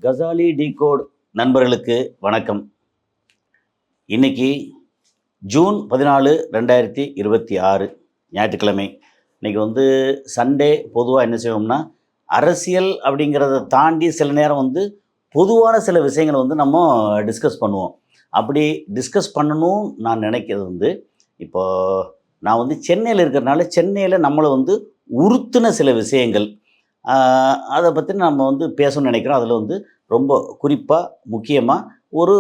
Ghazali decode நண்பர்களுக்கு வணக்கம். இன்னைக்கு ஜூன் 14, 2026 ஞாயிற்றுக்கிழமை. இன்றைக்கி சண்டே. பொதுவாக என்ன செய்வோம்னா, அரசியல் அப்படிங்கிறத தாண்டி சில நேரம் பொதுவான சில விஷயங்களை நம்ம டிஸ்கஸ் பண்ணுவோம். அப்படி டிஸ்கஸ் பண்ணணும் நான் நினைக்கிறது இப்போது நான் சென்னையில் இருக்கிறதுனால சென்னையில் நம்மளை உறுத்துன சில விஷயங்கள், அதை பற்றி நம்ம பேசணும்னு நினைக்கிறோம். அதில் ரொம்ப குறிப்பாக முக்கியமாக ஒரு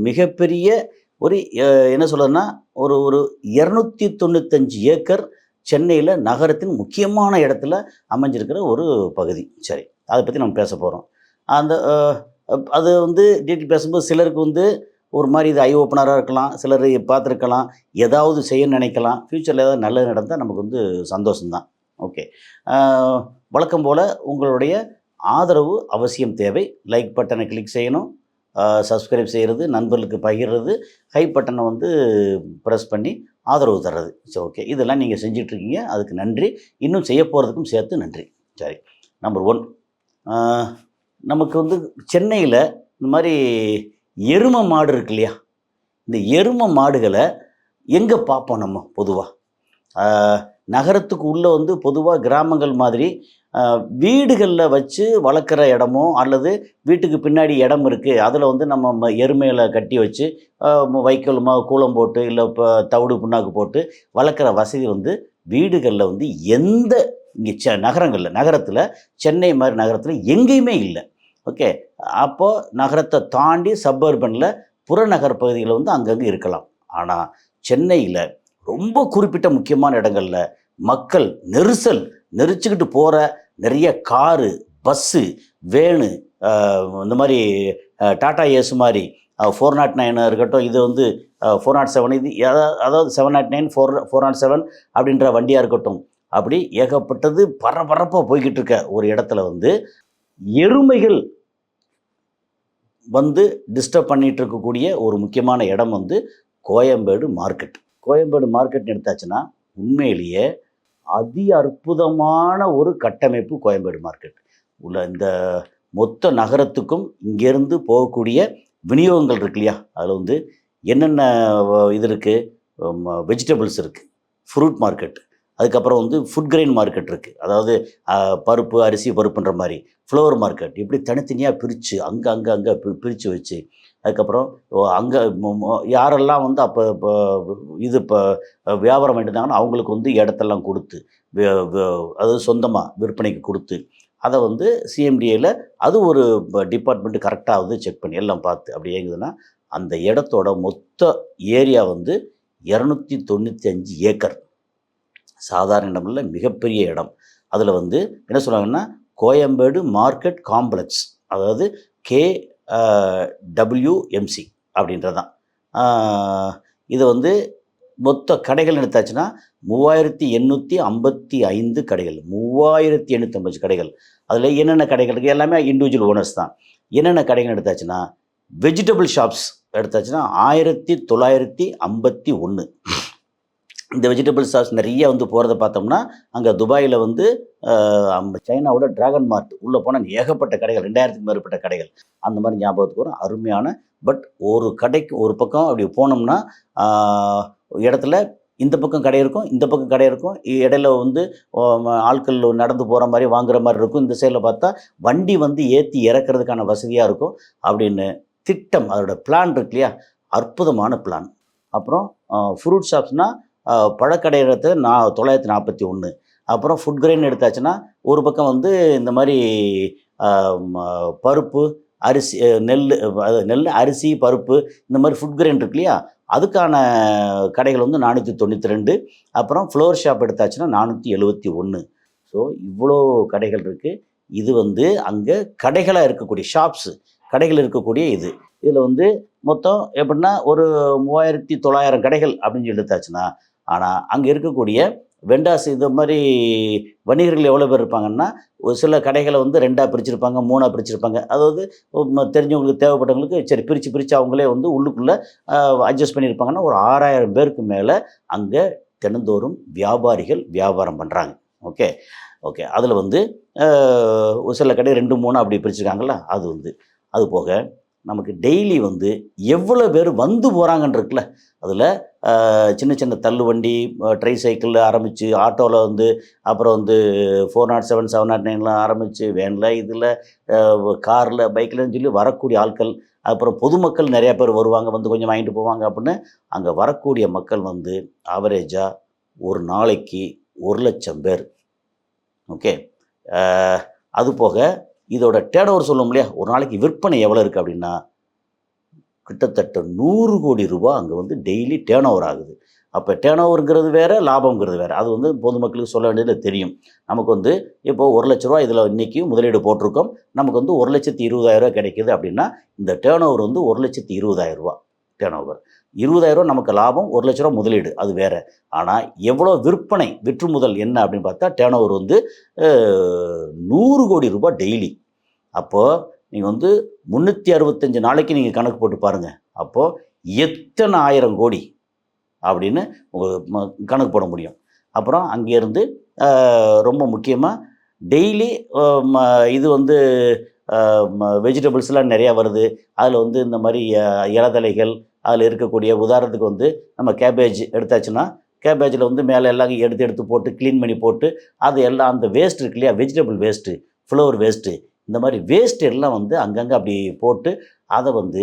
மிகப்பெரிய ஒரு என்ன சொல்கிறதுன்னா ஒரு ஒரு 295 ஏக்கர் சென்னையில் நகரத்தின் முக்கியமான இடத்துல அமைஞ்சிருக்கிற ஒரு பகுதி. சரி, அதை பற்றி நம்ம பேச போகிறோம். அந்த அது டீட்டெயில் பேசும்போது சிலருக்கு ஒரு மாதிரி இது ஐ ஓப்பனராக இருக்கலாம், சிலர் பார்த்துருக்கலாம், ஏதாவது செய்யணும்னு நினைக்கலாம். ஃப்யூச்சரில் ஏதாவது நல்லது நடந்தால் நமக்கு சந்தோஷம்தான். ஓகே, வழக்கம் போல் உங்களுடைய ஆதரவு அவசியம் தேவை. லைக் பட்டனை கிளிக் செய்யணும், சப்ஸ்கிரைப் செய்கிறது, நண்பர்களுக்கு பகிர்றது, ஹை பட்டனை ப்ரெஸ் பண்ணி ஆதரவு தர்றது. சரி, ஓகே, இதெல்லாம் நீங்கள் செஞ்சிட்ருக்கீங்க, அதுக்கு நன்றி. இன்னும் செய்ய போகிறதுக்கும் சேர்த்து நன்றி. சரி, நம்பர் 1, நமக்கு சென்னையில் இந்த மாதிரி எருமை மாடு இருக்கு இல்லையா? இந்த எருமை மாடுகளை எங்கே பார்ப்போம் நம்ம பொதுவாக? நகரத்துக்கு உள்ளே பொதுவாக கிராமங்கள் மாதிரி வீடுகளில் வச்சு வளர்க்குற இடமோ அல்லது வீட்டுக்கு பின்னாடி இடம் இருக்குது, அதில் நம்ம எருமைகளை கட்டி வச்சு வைக்கோலுமா கூலம் போட்டு இல்லை இப்போ தவிடு புண்ணாக்கு போட்டு வளர்க்குற வசதி வீடுகளில் எந்த இங்கே நகரத்தில் சென்னை மாதிரி நகரத்தில் எங்கேயுமே இல்லை. ஓகே, அப்போது நகரத்தை தாண்டி சப்பர்பனில் புறநகர் பகுதியில் அங்கங்கே இருக்கலாம். ஆனால் சென்னையில் ரொம்ப குறிப்பிட்ட முக்கியமான இடங்களில் மக்கள் நெரிச்சுக்கிட்டு போகிற நிறைய காரு, பஸ்ஸு, வேனு, இந்த மாதிரி டாடா ஏஸ் மாதிரி 409 இருக்கட்டும், இது 407, இது அதாவது 709, 407 அப்படின்ற வண்டியாக இருக்கட்டும், அப்படி ஏகப்பட்டது பரபரப்பாக போய்கிட்டு இருக்க ஒரு இடத்துல எருமைகள் டிஸ்டர்ப் பண்ணிகிட்டு இருக்கக்கூடிய ஒரு முக்கியமான இடம் கோயம்பேடு மார்க்கெட். கோயம்பேடு மார்க்கெட்னு எடுத்தாச்சுன்னா உண்மையிலேயே அதி அற்புதமான ஒரு கட்டமைப்பு. கோயம்பேடு மார்க்கெட் உள்ள இந்த மொத்த நகரத்துக்கும் இங்கேருந்து போகக்கூடிய விநியோகங்கள் இருக்கு இல்லையா? அதில் என்னென்ன இது இருக்குது, வெஜிடபிள்ஸ் இருக்குது, ஃப்ரூட் மார்க்கெட், அதுக்கப்புறம் ஃபுட் கிரெயின் மார்க்கெட் இருக்குது, அதாவது பருப்பு, அரிசி, பருப்புன்ற மாதிரி ஃப்ளவர் மார்க்கெட், இப்படி தனித்தனியாக பிரித்து அங்கே பிரித்து வச்சு, அதுக்கப்புறம் அங்கே யாரெல்லாம் அப்போ இப்போ வியாபாரம் பண்ணியிருந்தாங்கன்னா அவங்களுக்கு இடத்தெல்லாம் கொடுத்து அதாவது சொந்தமாக விற்பனைக்கு கொடுத்து அதை சிஎம்டிஏயில் அது ஒரு டிபார்ட்மெண்ட்டு கரெக்டாக செக் பண்ணி எல்லாம் பார்த்து அப்படி ஏங்குதுன்னா அந்த இடத்தோட மொத்த ஏரியா 295 ஏக்கர். சாதாரண இடம் இல்லை, மிகப்பெரிய இடம். அதில் என்ன சொல்கிறாங்கன்னா கோயம்பேடு மார்க்கெட் காம்ப்ளெக்ஸ், அதாவது KWMC அப்படின்றதான். இது மொத்த கடைகள் எடுத்தாச்சுன்னா 3855 கடைகள். 3855 கடைகள். அதில் என்னென்ன கடைகள் இருக்குது? எல்லாமே இண்டிவிஜுவல் ஓனர்ஸ் தான். என்னென்ன கடைகள் எடுத்தாச்சுன்னா, வெஜிடபிள் ஷாப்ஸ் எடுத்தாச்சுன்னா 1951. இந்த வெஜிடபிள் ஷாப்ஸ் நிறைய போகிறத பார்த்தோம்னா, அங்கே துபாயில் சைனாவோட டிராகன் மார்ட் உள்ளே போனால் ஏகப்பட்ட கடைகள், 2000க்கு மேற்பட்ட கடைகள். அந்த மாதிரி ஞாபகத்துக்கு வரும். அருமையான, பட் ஒரு கடைக்கு ஒரு பக்கம் அப்படி போனோம்னா இடத்துல இந்த பக்கம் கடை இருக்கும், இந்த பக்கம் கடை இருக்கும், இடையில ஆட்கள் நடந்து போகிற மாதிரி வாங்குற மாதிரி இருக்கும். இந்த சைடில் பார்த்தா வண்டி ஏற்றி இறக்கிறதுக்கான வசதியாக இருக்கும் அப்படின்னு திட்டம், அதோட பிளான் இருக்கு இல்லையா? அற்புதமான பிளான். அப்புறம் ஃப்ரூட் ஷாப்ஸ்னால் பழக்கடை இடத்துல 941. அப்புறம் ஃபுட் கிரெயின் எடுத்தாச்சுன்னா ஒரு பக்கம் இந்த மாதிரி பருப்பு, அரிசி, நெல், அரிசி, பருப்பு, இந்த மாதிரி ஃபுட் கிரெயின் இருக்கு இல்லையா? அதுக்கான கடைகள் 492. அப்புறம் ஃப்ளோர் ஷாப் எடுத்தாச்சுன்னா 471. ஸோ இவ்வளோ கடைகள் இருக்குது. இது அங்கே கடைகளாக இருக்கக்கூடிய ஷாப்ஸு, கடைகள் இருக்கக்கூடிய இதில் மொத்தம் எப்படின்னா ஒரு 3900 கடைகள் அப்படின்னு எடுத்தாச்சுன்னா, ஆனால் அங்கே இருக்கக்கூடிய வெண்டாஸ் இது மாதிரி வணிகர்கள் எவ்வளோ பேர் இருப்பாங்கன்னா, ஒரு சில கடைகளை 2ஆக பிரிச்சுருப்பாங்க, 3ஆக பிரிச்சுருப்பாங்க. அதாவது தெரிஞ்சவங்களுக்கு, தேவைப்பட்டவங்களுக்கு சரி பிரித்து அவங்களே உள்ளுக்குள்ளே அட்ஜஸ்ட் பண்ணியிருப்பாங்கன்னா ஒரு 6000 பேருக்கு மேலே அங்கே தினந்தோறும் வியாபாரிகள் வியாபாரம் பண்ணுறாங்க. ஓகே, அதில் ஒரு சில கடை 2, 3 அப்படி பிரிச்சுருக்காங்கல்ல, அது வந்து. அது போக நமக்கு டெய்லி வந்து எவ்வளோ பேர் வந்து போகிறாங்கன்னு இருக்குல்ல, அதில் சின்ன சின்ன தள்ளுவண்டி, ட்ரை சைக்கிளில் ஆரம்பித்து, ஆட்டோவில் வந்து, அப்புறம் வந்து 407, 709லாம் ஆரம்பித்து, வேனில், இதில், காரில், பைக்கில்னு சொல்லி வரக்கூடிய ஆட்கள், அப்புறம் பொதுமக்கள் நிறையா பேர் வருவாங்க, வந்து கொஞ்சம் வாங்கிட்டு போவாங்க அப்படின்னு. அங்கே வரக்கூடிய மக்கள் வந்து ஆவரேஜாக ஒரு நாளைக்கு 1,00,000 பேர். ஓகே. அது போக இதோட டேர்ன் ஓவர் சொல்லுவோம் இல்லையா, ஒரு நாளைக்கு விற்பனை எவ்வளோ இருக்குது அப்படின்னா, கிட்டத்தட்ட 100 கோடி ரூபா அங்கே வந்து டெய்லி டேர்ன் ஓவர் ஆகுது. அப்போ டேர்ன் ஓவருங்கிறது வேறு, லாபங்கிறது வேறு. அது வந்து பொதுமக்களுக்கு சொல்ல வேண்டியது தெரியும். நமக்கு வந்து இப்போது 1,00,000 இதில் இன்றைக்கி முதலீடு போட்டிருக்கோம், நமக்கு வந்து 1,20,000 கிடைக்கிது அப்படின்னா, இந்த டேர்ன் ஓவர் வந்து 1,20,000 டேர்ன் ஓவர். 20,000 நமக்கு லாபம், 1,00,000 முதலீடு, அது வேறு. ஆனால் எவ்வளோ விற்பனை, விற்றுமுதல் என்ன அப்படின்னு பார்த்தா, டேர்ன் ஓவர் வந்து 100 கோடி ரூபாய் டெய்லி. அப்போது நீங்கள் வந்து 365 நாளைக்கு நீங்கள் கணக்கு போட்டு பாருங்கள். அப்போது எத்தனை 1000 கோடி அப்படின்னு கணக்கு போட முடியும். அப்புறம் அங்கேருந்து ரொம்ப முக்கியமாக டெய்லி இது வந்து வெஜிடபிள்ஸ்லாம் நிறையா வருது. அதில் வந்து இந்த மாதிரி இலதலைகள், அதில் இருக்கக்கூடிய உதாரணத்துக்கு வந்து நம்ம கேபேஜ் எடுத்தாச்சுன்னா, கேபேஜில் வந்து மேலே எல்லாம் எடுத்து போட்டு க்ளீன் பண்ணி போட்டு, அது எல்லாம் அந்த வேஸ்ட் இருக்கு இல்லையா, வெஜிடபிள் வேஸ்ட்டு, ஃப்ளவர் வேஸ்ட்டு, இந்த மாதிரி வேஸ்ட் எல்லாம் வந்து அங்கங்கே அப்படி போட்டு அதை வந்து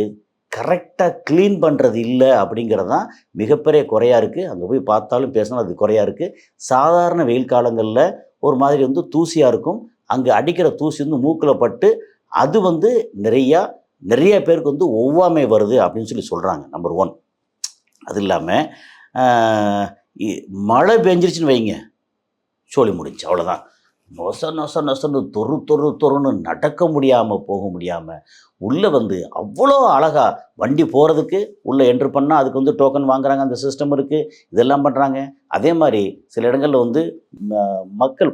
கரெக்டாக க்ளீன் பண்ணுறது இல்லை அப்படிங்கிறது தான் மிகப்பெரிய குறையாக இருக்குது. அங்கே போய் பார்த்தாலும் பேசினாலும் அது குறையாக இருக்குது. சாதாரண வெயில் காலங்களில் ஒரு மாதிரி வந்து தூசியாக இருக்கும். அங்கே அடிக்கிற தூசி வந்து மூக்கில் பட்டு அது வந்து நிறைய பேருக்கு வந்து ஒவ்வாமை வருது அப்படின்னு சொல்லி சொல்கிறாங்க. நம்பர் 1. அது இல்லாமல் மழை பெஞ்சிருச்சுன்னு வைங்க, சோழி முடிஞ்சு, அவ்வளோதான். நொசன்னு தொறுன்னு நடக்க முடியாமல், போக முடியாமல், உள்ளே வந்து அவ்வளோ அழகாக வண்டி போகிறதுக்கு உள்ளே என்ட்ரு பண்ணால் அதுக்கு வந்து டோக்கன் வாங்குறாங்க, அந்த சிஸ்டம் இருக்குது, இதெல்லாம் பண்ணுறாங்க. அதே மாதிரி சில இடங்களில் வந்து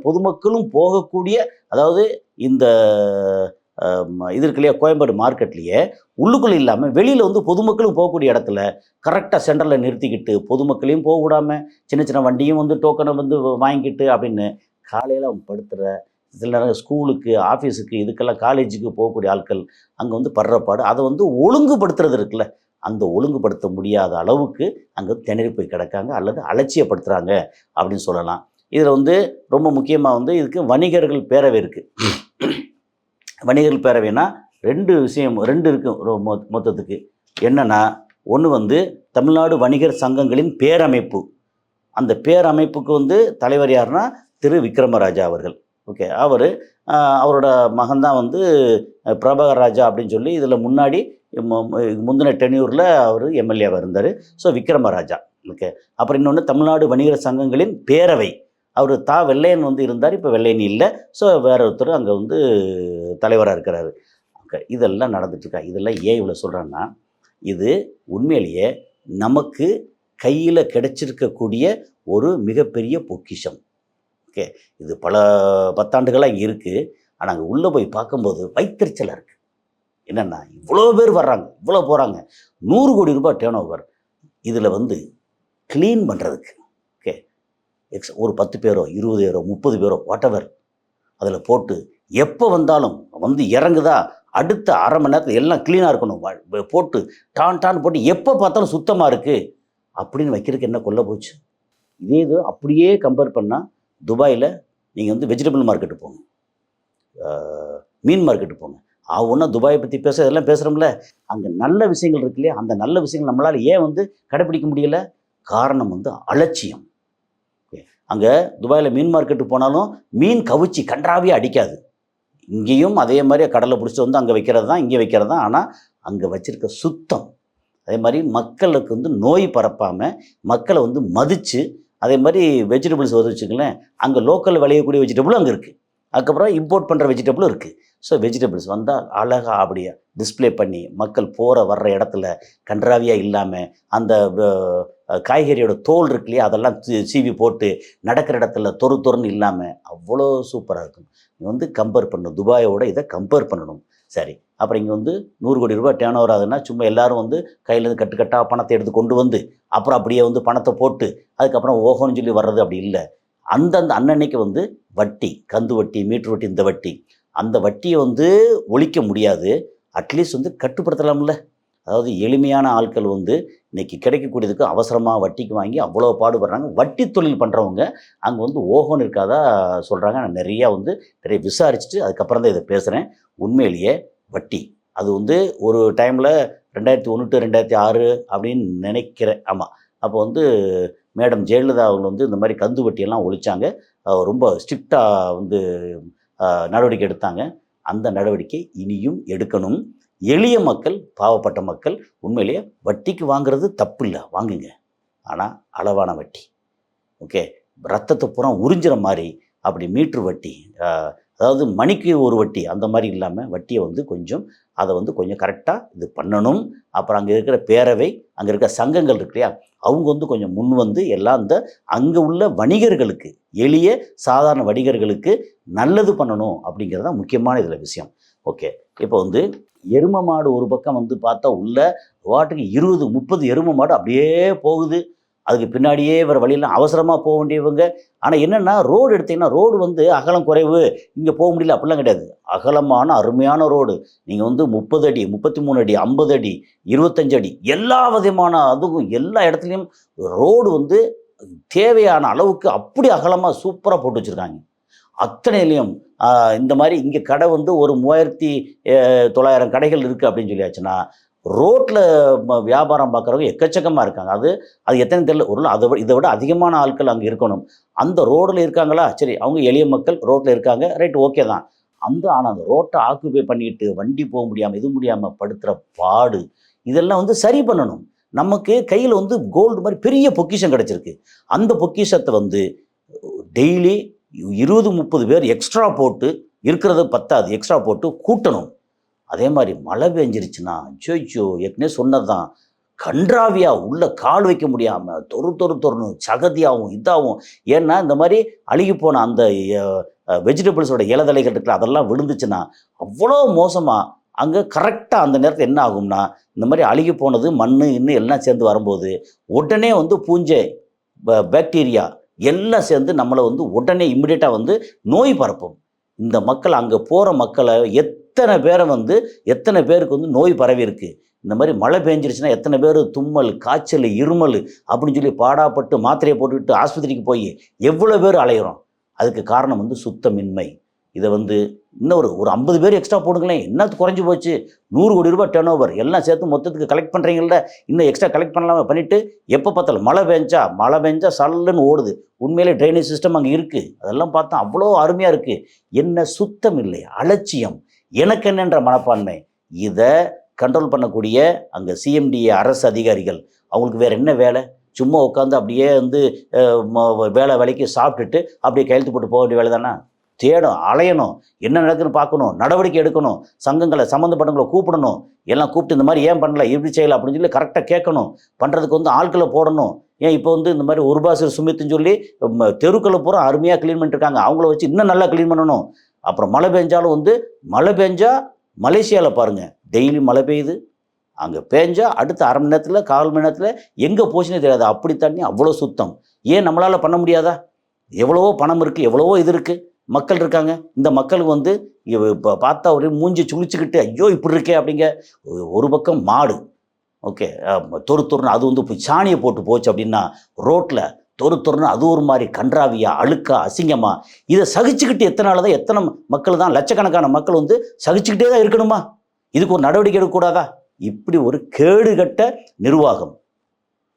பொதுமக்களும் போகக்கூடிய, அதாவது இந்த இது இருக்கு இல்லையா, கோயம்பேடு மார்க்கெட்லேயே உள்ளுக்குள்ளே இல்லாமல் வெளியில் வந்து பொதுமக்களும் போகக்கூடிய இடத்துல கரெக்டாக சென்டரில் நிறுத்திக்கிட்டு, பொதுமக்களையும் போக விடாமல், சின்ன சின்ன வண்டியும் வந்து டோக்கனை வந்து வாங்கிக்கிட்டு அப்படின்னு காலையில் அவங்க படுத்துகிற, சில நேரம் ஸ்கூலுக்கு, ஆஃபீஸுக்கு, இதுக்கெல்லாம் காலேஜுக்கு போகக்கூடிய ஆட்கள் அங்கே வந்து படுறப்பாடு, அதை வந்து ஒழுங்குபடுத்துறது இருக்குல்ல, அந்த ஒழுங்குபடுத்த முடியாத அளவுக்கு அங்கே திணறி போய் கிடக்காங்க, அல்லது அலட்சியப்படுத்துகிறாங்க அப்படின்னு சொல்லலாம். இதில் வந்து ரொம்ப முக்கியமாக வந்து இதுக்கு வணிகர்கள் பேரவை இருக்குது. வணிகர்கள் பேரவைனா 2 விஷயம், 2 இருக்குது மொத்தத்துக்கு. என்னென்னா, ஒன்று வந்து தமிழ்நாடு வணிகர் சங்கங்களின் பேரமைப்பு. அந்த பேரமைப்புக்கு வந்து தலைவர் யாருன்னா திரு விக்ரமராஜா அவர்கள். ஓகே. அவரோட மகன்தான் வந்து பிரபாகர் ராஜா அப்படின்னு சொல்லி, இதில் முந்தின டென்யூரில் அவர் எம்எல்ஏவாக இருந்தார். ஸோ விக்ரமராஜா. ஓகே. அப்புறம் இன்னொன்று தமிழ்நாடு வணிகர் சங்கங்களின் பேரவை, அவர் வெள்ளையன் வந்து இருந்தார், இப்போ வெள்ளையன் இல்லை. ஸோ வேற ஒருத்தர் அங்கே வந்து தலைவராக இருக்கிறாரு. ஓகே. இதெல்லாம் நடந்துட்டுருக்கா. இதெல்லாம் ஏன் இவ்வளோ சொல்கிறேன்னா, இது உண்மையிலேயே நமக்கு கையில் கிடைச்சிருக்கக்கூடிய ஒரு மிகப்பெரிய பொக்கிஷம். ஓகே. இது பல பத்தாண்டுகளாக இங்கே இருக்குது. ஆனால் அங்கே உள்ளே போய் பார்க்கும்போது வைத்தறிச்சலாக இருக்குது. என்னென்னா, இவ்வளோ பேர் வர்றாங்க, இவ்வளோ போகிறாங்க, 100 கோடி ரூபாய் டேர்ன் ஓவர். இதில் வந்து க்ளீன் பண்ணுறதுக்கு, ஓகே, ஒரு 10 பேரோ 20 பேரோ 30 பேரோ வாட்டவர் அதில் போட்டு, எப்போ வந்தாலும் வந்து இறங்குதா அடுத்த அரை மணி நேரத்தில் எல்லாம் க்ளீனாக இருக்கணும், போட்டு டான் போட்டு எப்போ பார்த்தாலும் சுத்தமாக இருக்குது அப்படின்னு வைக்கிறதுக்கு என்ன கொள்ள போச்சு. இதே இது அப்படியே கம்பேர் பண்ணால் துபாயில் நீங்கள் வந்து வெஜிடபிள் மார்க்கெட்டு போங்க, மீன் மார்க்கெட்டு போங்க, ஒன்றா துபாயை பற்றி இதெல்லாம் பேசுகிறோம்ல, அங்கே நல்ல விஷயங்கள் இருக்கு இல்லையா, அந்த நல்ல விஷயங்கள் நம்மளால் ஏன் வந்து கடைப்பிடிக்க முடியலை? காரணம் வந்து அலட்சியம். அங்கே துபாயில் மீன் மார்க்கெட்டு போனாலும் மீன் கவிச்சி கன்றாவியாக அடிக்காது. இங்கேயும் அதே மாதிரி கடலை பிடிச்சி வந்து அங்கே வைக்கிறது தான், இங்கே வைக்கிறது தான். ஆனால் அங்கே வச்சுருக்க சுத்தம், அதே மாதிரி மக்களுக்கு வந்து நோய் பரப்பாமல் மக்களை வந்து மதித்து, அதே மாதிரி வெஜிடபிள்ஸ் வந்து வச்சுக்கங்களேன், அங்கே லோக்கலில் விளையக்கூடிய வெஜிடபிளும் அங்கே இருக்குது, அதுக்கப்புறம் இம்போர்ட் பண்ணுற வெஜிடபிளும் இருக்குது. ஸோ வெஜிடபிள்ஸ் வந்தால் அழகாக அப்படியே டிஸ்பிளே பண்ணி மக்கள் வர்ற இடத்துல கன்றாவியாக இல்லாமல், அந்த காய்கறியோட தோல் இருக்கு இல்லையா, அதெல்லாம் சீவி போட்டு நடக்கிற இடத்துல தொறுன்னு இல்லாமல் அவ்வளோ சூப்பராக இருக்கும். நீ வந்து கம்பேர் பண்ணணும், துபாயோட இதை கம்பேர் பண்ணணும். சரி, அப்புறம் இங்கே வந்து 100 கோடி ரூபாய் டேர்ன் ஓவர் ஆகுதுன்னா, சும்மா எல்லோரும் வந்து கையிலேருந்து கட்டுக்கட்டாக பணத்தை எடுத்து கொண்டு வந்து அப்புறம் அப்படியே வந்து பணத்தை போட்டு அதுக்கப்புறம் ஓஹோன்னு சொல்லி வர்றது அப்படி இல்லை. அந்தந்த அன்னன்னைக்கு வந்து வட்டி, கந்து வட்டி, மீட்ரு வட்டி, இந்த வட்டி, அந்த வட்டியை வந்து ஒழிக்க முடியாது, அட்லீஸ்ட் வந்து கட்டுப்படுத்தலாம்ல. அதாவது எளிமையான ஆட்கள் வந்து இன்றைக்கி கிடைக்கக்கூடியதுக்கு அவசரமாக வட்டிக்கு வாங்கி அவ்வளோ பாடுபடுறாங்க. வட்டி தொழில் பண்ணுறவங்க அங்கே வந்து ஓஹோன்னு இருக்காதா சொல்கிறாங்க. நான் நிறைய விசாரிச்சுட்டு அதுக்கப்புறம் தான் இதை பேசுகிறேன். உண்மையிலேயே வட்டி அது வந்து ஒரு டைமில் 2001 to 2006 அப்படின்னு நினைக்கிறேன். ஆமாம், அப்போ வந்து மேடம் ஜெயலலிதா அவங்க வந்து இந்த மாதிரி கந்து வட்டியெல்லாம் ஒழிச்சாங்க. ரொம்ப ஸ்ட்ரிக்டாக வந்து நடவடிக்கை எடுத்தாங்க. அந்த நடவடிக்கை இனியும் எடுக்கணும். எளிய மக்கள், பாவப்பட்ட மக்கள் உண்மையிலேயே வட்டிக்கு வாங்குறது தப்பு இல்லை, வாங்குங்க. ஆனால் அளவான வட்டி. ஓகே, ரத்தத்தை பூரா உறிஞ்சிற மாதிரி அப்படி மீட்ரு வட்டி, அதாவது மணிக்கு ஒரு வட்டி அந்த மாதிரி இல்லாமல் வட்டியை வந்து கொஞ்சம் கரெக்டாக இது பண்ணணும். அப்புறம் அங்கே இருக்கிற பேரவை, அங்கே இருக்கிற சங்கங்கள் இருக்கு இல்லையா, அவங்க வந்து கொஞ்சம் முன் வந்து எல்லாம் இந்த அங்கே உள்ள வணிகர்களுக்கு, எளிய சாதாரண வணிகர்களுக்கு நல்லது பண்ணணும் அப்படிங்கிறது தான் முக்கியமான இதில் விஷயம். ஓகே, இப்போ வந்து எரும மாடு ஒரு பக்கம் வந்து பார்த்தா உள்ள வாட்டுக்கு 20, 30 எரும மாடு அப்படியே போகுது. அதுக்கு பின்னாடியே வர வழியெல்லாம் அவசரமாக போக வேண்டியவங்க. ஆனால் என்னென்னா ரோடு எடுத்திங்கன்னா ரோடு வந்து அகலம் குறைவு, இங்கே போக முடியல அப்படிலாம் கிடையாது. அகலமான அருமையான ரோடு. நீங்கள் வந்து 30 அடி, 33 அடி, 50 அடி, 25 அடி, எல்லா விதமான அதுவும் எல்லா இடத்துலையும் ரோடு வந்து தேவையான அளவுக்கு அப்படி அகலமாக சூப்பராக போட்டு வச்சுருக்காங்க. அத்தனையிலையும் இந்த மாதிரி இங்கே கடை வந்து ஒரு 3900 கடைகள் இருக்குது அப்படின்னு சொல்லியாச்சுன்னா, ரோட்டில் வியாபாரம் பார்க்குறவங்க எக்கச்சக்கமாக இருக்காங்க. அது எத்தனை தெரியல, ஒரு இதை விட அதிகமான ஆட்கள் அங்கே இருக்கணும். அந்த ரோடில் இருக்காங்களா, சரி, அவங்க எளிய மக்கள் ரோட்டில் இருக்காங்க, ரைட், ஓகே தான். ஆனால் அந்த ரோட்டை ஆக்குபை பண்ணிட்டு வண்டி போக முடியாமல் இது முடியாமல் படுத்துகிற பாடு, இதெல்லாம் வந்து சரி பண்ணணும். நமக்கு கையில் வந்து கோல்டு மாதிரி பெரிய பொக்கிஷம் கிடச்சிருக்கு. அந்த பொக்கிஷத்தை வந்து டெய்லி 20-30 பேர் எக்ஸ்ட்ரா போட்டு, இருக்கிறது பத்தாது, எக்ஸ்ட்ரா போட்டு கூட்டணும். அதே மாதிரி மழை பெஞ்சிருச்சுன்னா அச்சோ, ஏற்கனவே சொன்னது தான், கன்றாவியாக உள்ள கால் வைக்க முடியாமல் தொறுன்னு சகதியாகவும் இதாகும். ஏன்னா இந்த மாதிரி அழுகி போன அந்த வெஜிடபிள்ஸோட இலதலைகள் இருக்குல்ல, அதெல்லாம் விழுந்துச்சுன்னா அவ்வளோ மோசமாக. அங்கே கரெக்டாக அந்த நேரத்தில் என்ன ஆகும்னா, இந்த மாதிரி அழுகி போனது மண் இன்னும் எல்லாம் சேர்ந்து வரும்போது உடனே வந்து பூஞ்சை, பாக்டீரியா எல்லாம் சேர்ந்து நம்மளை வந்து உடனே இம்மிடியேட்டாக வந்து நோய் பரப்பும். இந்த மக்கள், அங்கே போகிற மக்களை எத்தனை பேருக்கு வந்து நோய் பரவி இருக்குது. இந்த மாதிரி மழை பெஞ்சிருச்சுன்னா எத்தனை பேர் தும்மல், காய்ச்சல், இருமல் அப்படின்னு சொல்லி பாடாப்பட்டு மாத்திரையை போட்டுக்கிட்டு ஆஸ்பத்திரிக்கு போய் எவ்வளோ பேர் அலையிறோம். அதுக்கு காரணம் வந்து சுத்தமின்மை. இதை வந்து இன்னும் ஒரு 50 பேர் எக்ஸ்ட்ரா போடுங்களேன், என்ன குறைஞ்சி போச்சு, 100 கோடி ரூபாய் டர்ன் ஓவர், எல்லாம் சேர்த்து மொத்தத்துக்கு கலெக்ட் பண்ணுறீங்கள, இன்னும் எக்ஸ்ட்ரா கலெக்ட் பண்ணலாமல் பண்ணிவிட்டு எப்போ பார்த்தாலும் மழை பெஞ்சா சல்லுன்னு ஓடுது. உண்மையிலே ட்ரைனேஜ் சிஸ்டம் அங்கே இருக்குது, அதெல்லாம் பார்த்தா அவ்வளோ அருமையாக இருக்குது. என்ன சுத்தம் இல்லை, அலட்சியம், எனக்கு என்னன்ற மனப்பான்மை. இதை கண்ட்ரோல் பண்ணக்கூடிய அங்கே சிஎம்டிஏ அரசு அதிகாரிகள், அவங்களுக்கு வேறு என்ன வேலை? சும்மா உட்காந்து அப்படியே வந்து வேலைக்கு சாப்பிட்டுட்டு அப்படியே கையெழுத்து போட்டு போக வேண்டிய வேலை தானே? அலையணும், என்ன நடக்குதுன்னு பார்க்கணும், நடவடிக்கை எடுக்கணும், சங்கங்களை சம்மந்தப்பட்டவங்களை கூப்பிடணும், எல்லாம் கூப்பிட்டு இந்த மாதிரி ஏன் பண்ணல, எப்படி செய்யலாம் அப்படின்னு சொல்லி கரெக்டாக கேட்கணும். பண்ணுறதுக்கு வந்து ஆட்களை போடணும். ஏன் இப்போ வந்து இந்த மாதிரி உருபாசிர் சுமித்துன்னு சொல்லி தெருக்களை பூரா அருமையாக க்ளீன் பண்ணிட்டுருக்காங்க, அவங்கள வச்சு இன்னும் நல்லா க்ளீன் பண்ணணும். அப்புறம் மழை பெஞ்சாலும் வந்து மழை மலேசியாவில் பாருங்கள், டெய்லி மழை பெய்யுது, அங்கே பேஞ்சா அடுத்த அரை மணி நேரத்தில் 1/4 மணி நேரத்தில் எங்கே போச்சுன்னே தெரியாது. அப்படி தண்ணி அவ்வளோ சுத்தம். ஏன் நம்மளால் பண்ண முடியாதா? எவ்வளவோ பணம் இருக்குது, எவ்வளவோ இது இருக்குது, மக்கள் இருக்காங்க. இந்த மக்களுக்கு வந்து இப்போ பார்த்தா ஒரு மூஞ்சி சுழிச்சுக்கிட்டு ஐயோ இப்படி இருக்கே அப்படிங்க. ஒரு பக்கம் மாடு, ஓகே, தொறுன்னு அது வந்து இப்போ சாணியை போட்டு போச்சு அப்படின்னா ரோட்டில் தொறுன்னு அது ஒரு மாதிரி கன்றாவியா, அழுக்கா, அசிங்கமாக. இதை சகிச்சுக்கிட்டு எத்தனை மக்கள் தான், லட்சக்கணக்கான மக்கள் வந்து சகிச்சுக்கிட்டே தான் இருக்கணுமா? இதுக்கு ஒரு நடவடிக்கை எடுக்கக்கூடாதா? இப்படி ஒரு கேடுகட்ட நிர்வாகம்,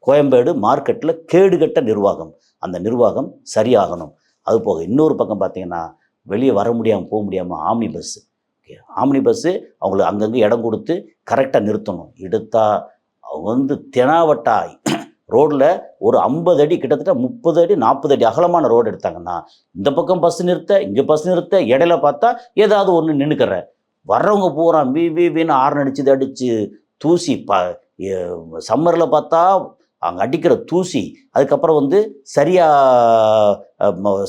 கோயம்பேடு மார்க்கெட்டில் கேடுகட்ட நிர்வாகம். அந்த நிர்வாகம் சரியாகணும். அது போக இன்னொரு பக்கம் பார்த்தீங்கன்னா, வெளியே வர முடியாமல் போக முடியாமல் omni bus, okay, omni bus அவங்களுக்கு அங்கங்கே இடம் கொடுத்து கரெக்டாக நிறுத்தணும். எடுத்தால் அவங்க வந்து தெனாவட்டா ரோடில் ஒரு 50 அடி, கிட்டத்தட்ட 30 அடி 40 அடி அகலமான ரோடு எடுத்தாங்கன்னா, இந்த பக்கம் பஸ் நிறுத்த, இங்கே பஸ் நிறுத்த, இடையில பார்த்தா ஏதாவது ஒன்று நின்றுக்கிற, வர்றவங்க பூரா வீன்னு ஆர்ன் அடித்து தூசி, சம்மரில் பார்த்தா அங்கே அடிக்கிற தூசி, அதுக்கப்புறம் வந்து சரியாக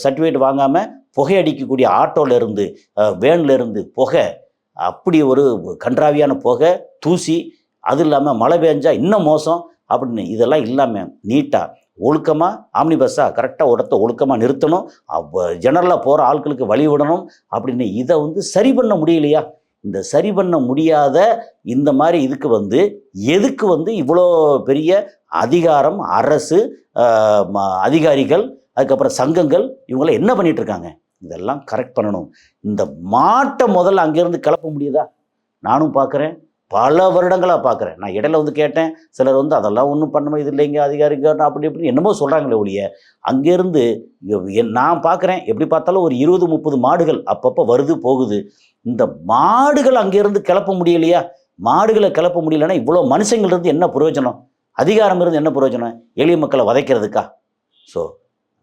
சர்டிஃபிகேட் வாங்காமல் புகை அடிக்கக்கூடிய ஆட்டோலேருந்து, வேன்லேருந்து புகை, அப்படி ஒரு கன்றாவியான புகை, தூசி. அது இல்லாமல் மழை பெஞ்சால் இன்னும் மோசம் அப்படின்னு. இதெல்லாம் இல்லாமல் நீட்டாக ஒழுக்கமாக ஆம்னி பஸ்ஸாக கரெக்டாக இடத்த ஒழுக்கமாக நிறுத்தணும், ஜெனரலாக போகிற ஆட்களுக்கு வழி விடணும் அப்படின்னு இதை வந்து சரி பண்ண முடியலையா? இந்த சரி பண்ண முடியாத இந்த மாதிரி இதுக்கு வந்து எதுக்கு வந்து இவ்வளோ பெரிய அதிகாரம், அரசு, அதிகாரிகள், அதுக்கப்புறம் சங்கங்கள் இவங்களாம் என்ன பண்ணிட்டு இருக்காங்க? இதெல்லாம் கரெக்ட் பண்ணணும். இந்த மாட்டை முதல்ல அங்கேருந்து கிளப்ப முடியுதா? நானும் பார்க்குறேன், பல வருடங்களாக பார்க்குறேன். நான் இடையில வந்து கேட்டேன், சிலர் வந்து அதெல்லாம் ஒன்றும் பண்ண இது இல்லைங்க, அதிகாரிங்க அப்படி இப்படி என்னமோ சொல்கிறாங்களே ஒழிய, அங்கேருந்து நான் பார்க்குறேன், எப்படி பார்த்தாலும் ஒரு 20-30 மாடுகள் அப்பப்போ வருது போகுது. இந்த மாடுகள் அங்கேருந்து கிளப்ப முடியலையா? மாடுகளை கிளப்ப முடியலன்னா இவ்வளோ மனுஷங்கள் இருந்து என்ன பிரயோஜனம்? அதிகாரம் இருந்து என்ன பிரயோஜனம்? எளிய மக்களை வதைக்கிறதுக்கா? ஸோ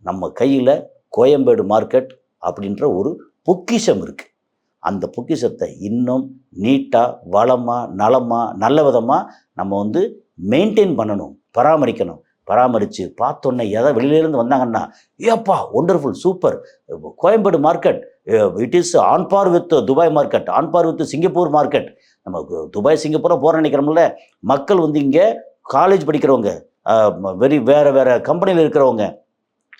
நம்ம கையில் கோயம்பேடு மார்க்கெட் அப்படின்ற ஒரு பொக்கிஷம் இருக்குது. அந்த பொக்கிஷத்தை இன்னும் நீட்டாக, வளமாக, நலமாக, நல்ல விதமாக நம்ம வந்து மெயின்டைன் பண்ணணும், பராமரிக்கணும். பராமரித்து பார்த்தோன்னே எதாவது வெளியிலேருந்து வந்தாங்கன்னா, ஏப்பா wonderful, super, Koyambedu market it is on par with Dubai market, on par with Singapore market. நம்ம துபாய் சிங்கப்பூராக போகிற நினைக்கிறோம்ல, மக்கள் வந்து இங்கே காலேஜ் படிக்கிறவங்க, வேறு கம்பெனியில் இருக்கிறவங்க,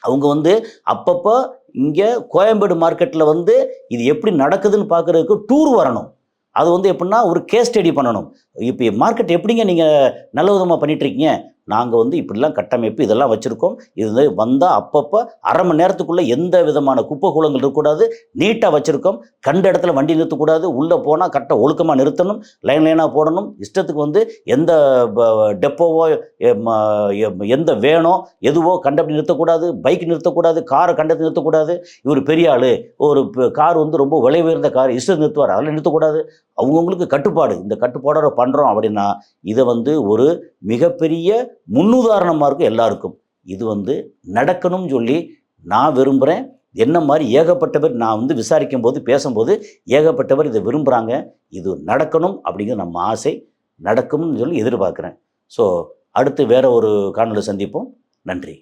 அவங்க வந்து அப்பப்போ இங்கே கோயம்பேடு மார்க்கெட்டில் வந்து இது எப்படி நடக்குதுன்னு பார்க்குறதுக்கு டூர் வரணும். அது வந்து எப்படின்னா ஒரு கேஸ் ஸ்டடி பண்ணணும். இப்போ மார்க்கெட் எப்படிங்க நீங்கள் நல்ல விதமாக பண்ணிகிட்ருக்கீங்க? நாங்கள் வந்து இப்படிலாம் கட்டமைப்பு இதெல்லாம் வச்சுருக்கோம். இது வந்தால் அப்பப்போ அரை மணி நேரத்துக்குள்ளே எந்த விதமான குப்பை கூலங்கள் இருக்கக்கூடாது, நீட்டாக வச்சுருக்கோம். கண்ட இடத்துல வண்டி நிறுத்தக்கூடாது, உள்ளே போனால் கரெக்டாக ஒழுக்கமாக நிறுத்தணும், லைனாக போடணும். இஷ்டத்துக்கு வந்து எந்த டெப்போவோ எந்த வேனோ எதுவோ கண்டப்படி நிறுத்தக்கூடாது, பைக் நிறுத்தக்கூடாது, காரை கண்டத்து நிறுத்தக்கூடாது. இவர் பெரிய ஆள், ஒரு கார் வந்து ரொம்ப விலை உயர்ந்த கார் இஷ்டம் நிறுத்துவார், அதெல்லாம் நிறுத்தக்கூடாது. அவங்கவுங்களுக்கு கட்டுப்பாடு, இந்த கட்டுப்பாடோட பண்ணுறோம் அப்படின்னா இதை வந்து ஒரு மிகப்பெரிய முன்னுதாரணமாக இருக்கும் எல்லாருக்கும். இது வந்து நடக்கணும்னு சொல்லி நான் விரும்புகிறேன். என்ன மாதிரி ஏகப்பட்ட பேர் நான் வந்து விசாரிக்கும் போது பேசும்போது ஏகப்பட்ட பேர் இதை விரும்புகிறாங்க. இது நடக்கணும் அப்படிங்கிற நம்ம ஆசை, நடக்கும்னு சொல்லி எதிர்பார்க்குறேன். ஸோ அடுத்து வேற ஒரு காணொளி சந்திப்போம். நன்றி.